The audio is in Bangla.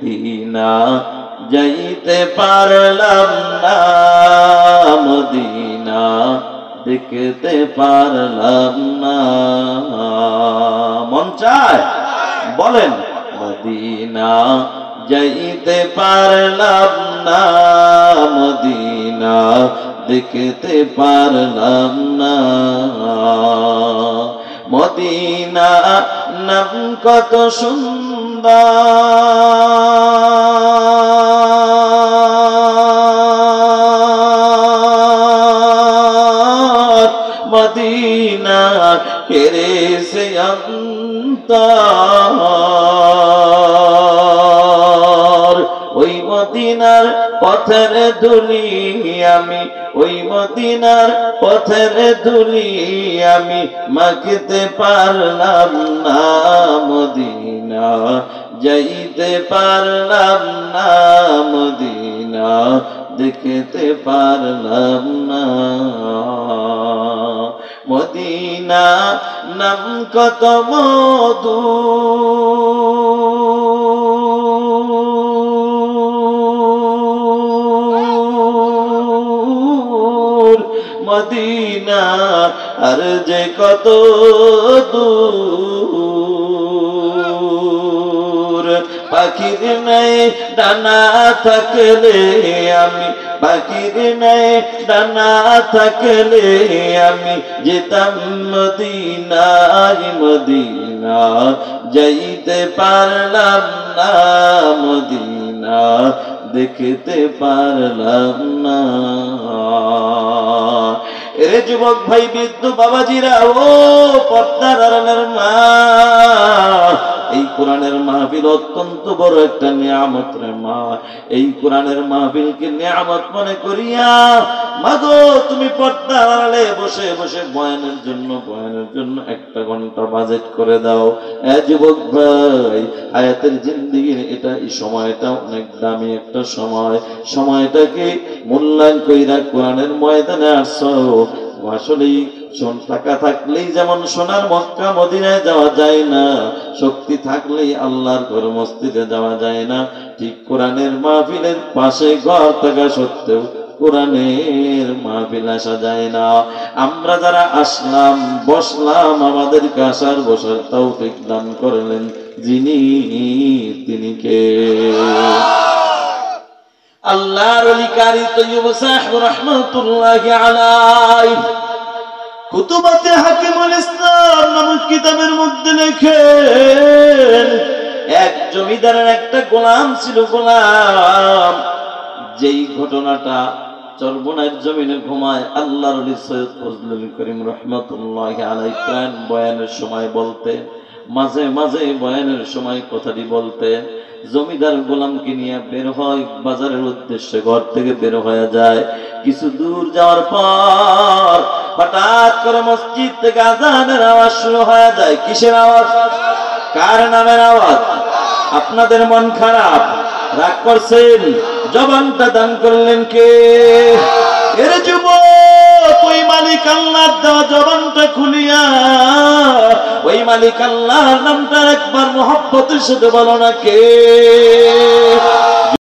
মদিনা যাইতে পারলাম না, মদিনা দেখতে পারলাম না। মন চায় বলেন, মদিনা যাইতে পারলাম না, মদিনা দেখতে পারলাম না। মদিনা নাম কত সুন্দর, মদিনা কেড়ে সে অন্তর। ওই মদিনার পথের ধুলি আমি, ওই মদিনার পথের ধুলি আমি মাখতে পারলাম না, মদিনা যাইতে পারলাম না, মদিনা দেখতে পারলাম না। মদিনা নাম কত মধু, মদিনা আর যে কত দূর। পাখির নাই ডানা থাকলে আমি, পাখির নাই ডানা থাকলে আমি যেতাম মদিনায়, মদিনা যাইতে পারলাম না, মদিনা দেখতে পারলাম না। এরে যুবক ভাই, বৃদ্ধ বাবাজিরা, ও পর্দার আড়ালের মা, এই কোরআনের মাহফিল অত্যন্ত বড় একটা নিয়ামত রে মা। এই কোরআনের মাহফিলকে নিয়ামত মনে করিয়া মাগো তুমি পর্দার আড়ালে বসে বসে বয়ানের জন্য 1 ঘন্টা বাজেট করে দাও। এ যুবক ভাই, হায়াতের জিন্দেগির এটা এই সময়টা অনেক দামি একটা সময়। সময়টাকে মূল্যায়ন কইরা কোরআনের ময়দানে আসছো। আসলেই টাকা থাকলেই যেমন সোনার মক্কা মদিনায় যাওয়া যায় না, শক্তি থাকলেই আল্লাহর ঘর মসজিদে যাওয়া যায় না, ঠিক কোরআনের মাহফিলের পাশে ঘর থাকা সত্ত্বেও কোরআনের মাহফিল আসা যায় না। আমরা যারা আসলাম বসলাম, আমাদেরকে আসার বসার তৌফিক দান করলেন যিনি, তিনি কে? আল্লাহর ওলি কারি তৈয়ব সাহেব রাহমাতুল্লাহি আলাইহি কুতুবাতে হাকিমুল ইসলাম নামক কিতাবের মধ্যে লেখেন, এক জমিদারের একটা গোলাম ছিল। গোলাম যেই ঘটনাটা চরবনার জমিনে ঘুমায় আল্লাহর ওলি সৈয়দ ফজলুল করিম রাহমাতুল্লাহি আলাইহি প্রাণ বয়ানের সময় বলতে, মাঝে মাঝে বয়ানের সময় কথাটি বলতে, জমিদার গোলামকে নিয়ে বের হয় বাজারের উদ্দেশ্যে। ঘর থেকে বের হয়ে যায়, কিছু দূর যাওয়ার পর হঠাৎ করে মসজিদ থেকে আযানের আওয়াজ শুরু হয়ে যায়। কিসের আওয়াজ? কার নামের আওয়াজ? আপনাদের মন খারাপ, রাগ করছেন? জবানটা দান করলেন কে? এর যুবক, ওই মালিক আল্লাহর দেওয়া জবানটা খুলিয়া ওই মালিক আল্লাহর নামটা একবার মহব্বতের সাথে বলো না কে?